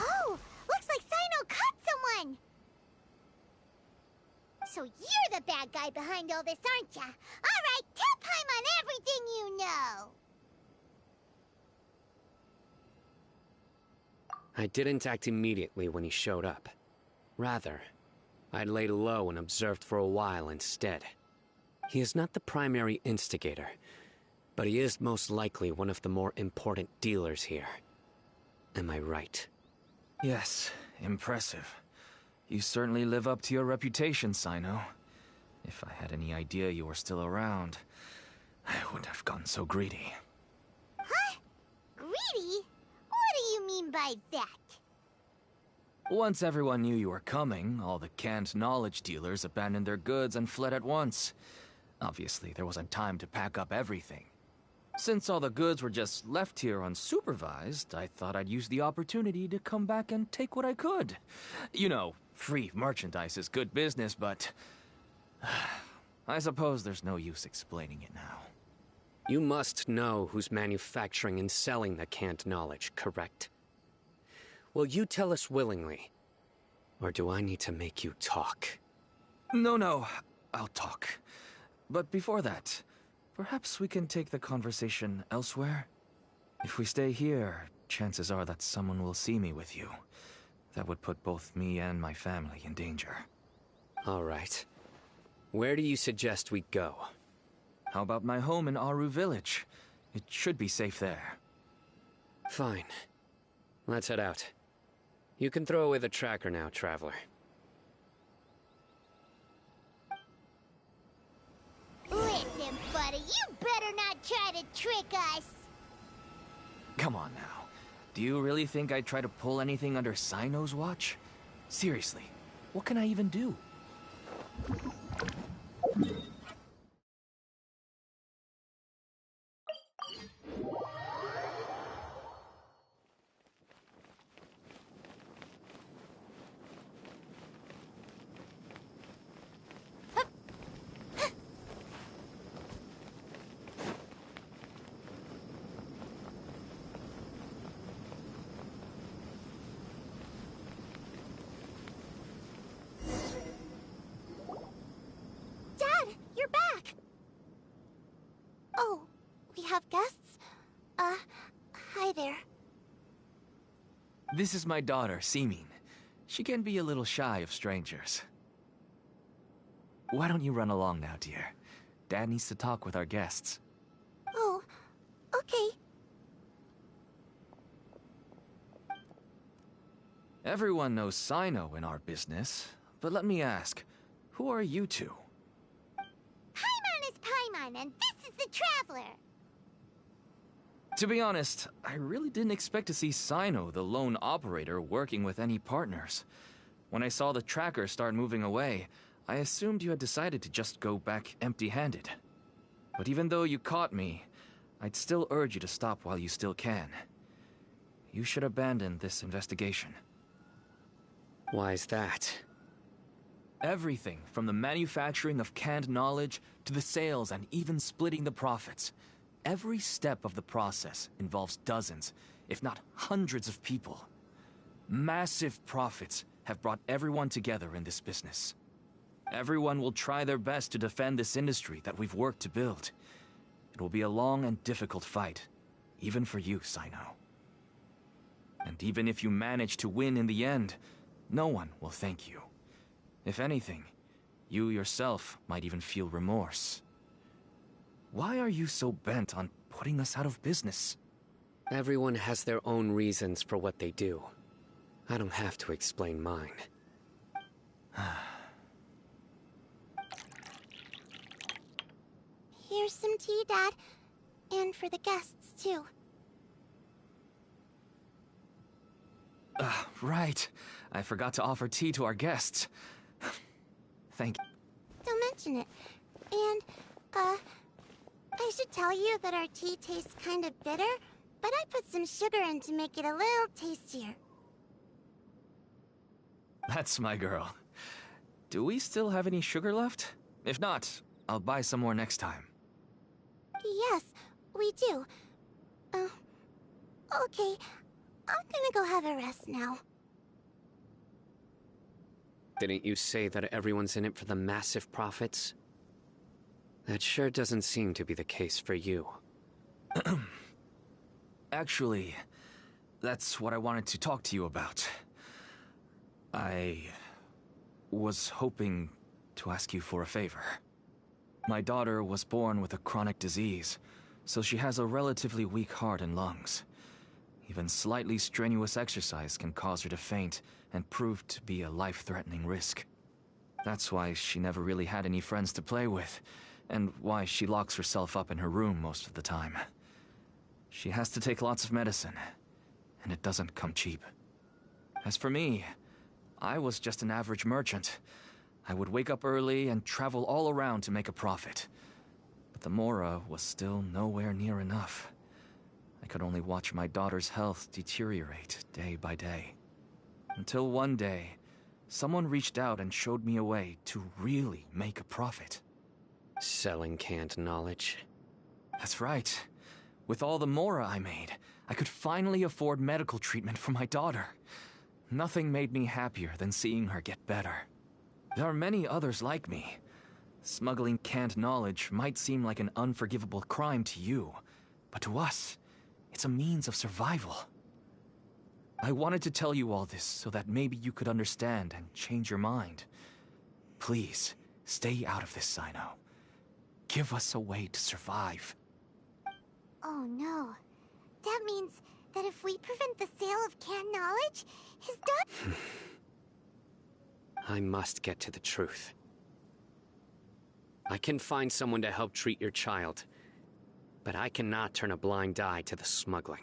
Oh, looks like Sino caught someone! So you're the bad guy behind all this, aren't ya? Alright, tell Paimon everything you know! I didn't act immediately when he showed up. Rather, I laid low and observed for a while instead. He is not the primary instigator, but he is most likely one of the more important dealers here. Am I right? Yes, impressive. You certainly live up to your reputation, Sino. If I had any idea you were still around, I wouldn't have gotten so greedy. Huh? Greedy? What do you mean by that? Once everyone knew you were coming, all the canned knowledge dealers abandoned their goods and fled at once. Obviously, there wasn't time to pack up everything. Since all the goods were just left here unsupervised, I thought I'd use the opportunity to come back and take what I could. You know, free merchandise is good business, but I suppose there's no use explaining it now. You must know who's manufacturing and selling the canned knowledge, correct? Will you tell us willingly? Or do I need to make you talk? No, I'll talk. But before that, perhaps we can take the conversation elsewhere? If we stay here, chances are that someone will see me with you. That would put both me and my family in danger. All right. Where do you suggest we go? How about my home in Aru Village? It should be safe there. Fine. Let's head out. You can throw away the tracker now, Traveler. Listen, buddy, you better not try to trick us! Come on now. Do you really think I'd try to pull anything under Sino's watch? Seriously, what can I even do? Hi there. This is my daughter, Simin. She can be a little shy of strangers. Why don't you run along now, dear? Dad needs to talk with our guests. Oh, okay. Everyone knows Sino in our business, but let me ask, who are you two? Paimon is Paimon, and this is the Traveler. To be honest, I really didn't expect to see Sino, the lone operator, working with any partners. When I saw the tracker start moving away, I assumed you had decided to just go back empty-handed. But even though you caught me, I'd still urge you to stop while you still can. You should abandon this investigation. Why is that? Everything from the manufacturing of canned knowledge to the sales and even splitting the profits. Every step of the process involves dozens, if not hundreds of people. Massive profits have brought everyone together in this business. Everyone will try their best to defend this industry that we've worked to build. It will be a long and difficult fight, even for you, Saino. And even if you manage to win in the end, no one will thank you. If anything, you yourself might even feel remorse. Why are you so bent on putting us out of business? Everyone has their own reasons for what they do. I don't have to explain mine. Here's some tea, Dad. And for the guests, too. Right. I forgot to offer tea to our guests. Thank you. Don't mention it. And, I should tell you that our tea tastes kind of bitter, but I put some sugar in to make it a little tastier. That's my girl. Do we still have any sugar left? If not, I'll buy some more next time. Yes, we do. Okay. I'm gonna go have a rest now. Didn't you say that everyone's in it for the massive profits? That sure doesn't seem to be the case for you. Actually, that's what I wanted to talk to you about. I was hoping to ask you for a favor. My daughter was born with a chronic disease, so she has a relatively weak heart and lungs. Even slightly strenuous exercise can cause her to faint and prove to be a life-threatening risk. That's why she never really had any friends to play with, and why she locks herself up in her room most of the time. She has to take lots of medicine, and it doesn't come cheap. As for me, I was just an average merchant. I would wake up early and travel all around to make a profit. But the Mora was still nowhere near enough. I could only watch my daughter's health deteriorate day by day. Until one day, someone reached out and showed me a way to really make a profit. Selling canned knowledge? That's right. With all the Mora I made, I could finally afford medical treatment for my daughter. Nothing made me happier than seeing her get better. There are many others like me. Smuggling canned knowledge might seem like an unforgivable crime to you, but to us, it's a means of survival. I wanted to tell you all this so that maybe you could understand and change your mind. Please, stay out of this, Saino. Give us a way to survive. Oh no. That means that if we prevent the sale of canned knowledge, his daughter... I must get to the truth. I can find someone to help treat your child, but I cannot turn a blind eye to the smuggling.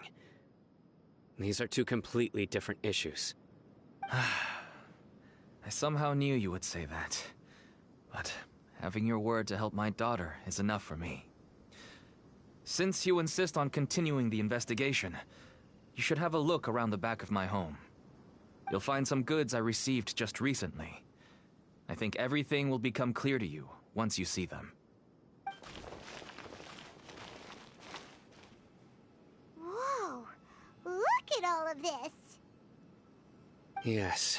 These are two completely different issues. I somehow knew you would say that. But having your word to help my daughter is enough for me. Since you insist on continuing the investigation, you should have a look around the back of my home. You'll find some goods I received just recently. I think everything will become clear to you once you see them. Whoa! Look at all of this! Yes,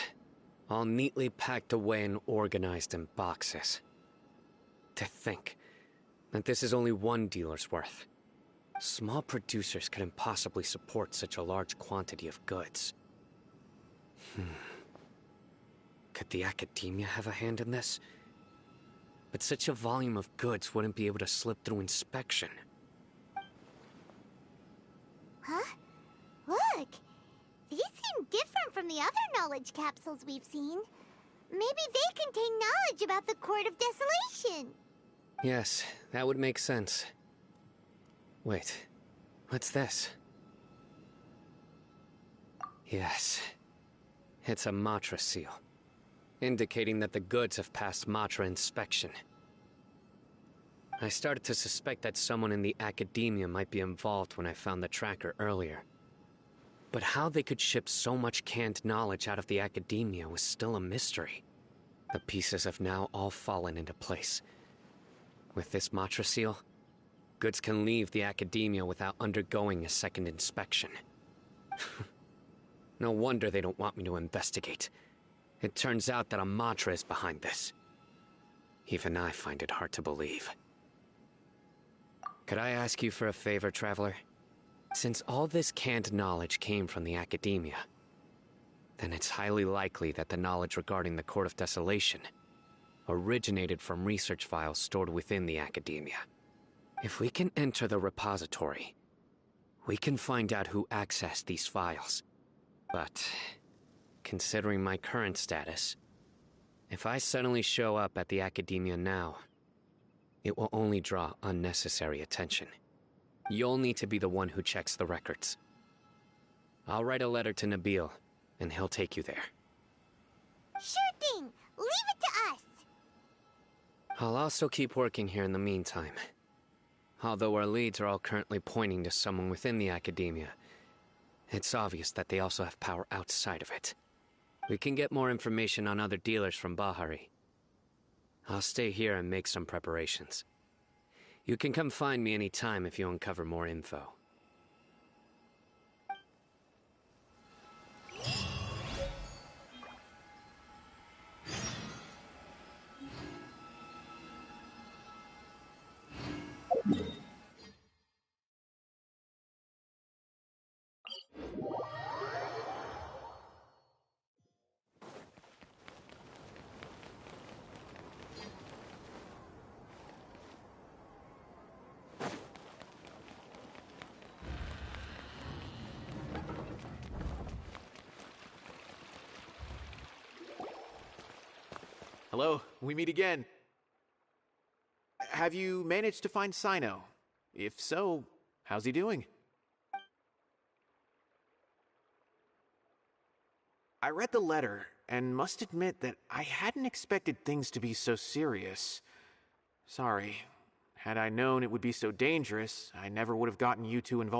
all neatly packed away and organized in boxes. To think that this is only one dealer's worth. Small producers couldn't possibly support such a large quantity of goods. Could the Academia have a hand in this? But such a volume of goods wouldn't be able to slip through inspection. Huh? Look! These seem different from the other knowledge capsules we've seen. Maybe they contain knowledge about the Court of Desolation. Yes, that would make sense. Wait, what's this? Yes, it's a Matra seal, indicating that the goods have passed Matra inspection. I started to suspect that someone in the Academia might be involved when I found the tracker earlier. But how they could ship so much canned knowledge out of the Academia was still a mystery. The pieces have now all fallen into place. With this Matra seal, goods can leave the Academia without undergoing a second inspection. No wonder they don't want me to investigate. It turns out that a mantra is behind this. Even I find it hard to believe. Could I ask you for a favor, Traveler? Since all this canned knowledge came from the academia, then it's highly likely that the knowledge regarding the Court of Desolation originated from research files stored within the academia. If we can enter the repository, we can find out who accessed these files. But, considering my current status, if I suddenly show up at the academia now, it will only draw unnecessary attention. You'll need to be the one who checks the records. I'll write a letter to Nabil, and he'll take you there. Sure thing! Leave it to us! I'll also keep working here in the meantime. Although our leads are all currently pointing to someone within the academia, it's obvious that they also have power outside of it. We can get more information on other dealers from Bahari. I'll stay here and make some preparations. You can come find me anytime if you uncover more info. Hello, we meet again. Have you managed to find Saino? If so, how's he doing? I read the letter, and must admit that I hadn't expected things to be so serious. Sorry. Had I known it would be so dangerous, I never would have gotten you two involved.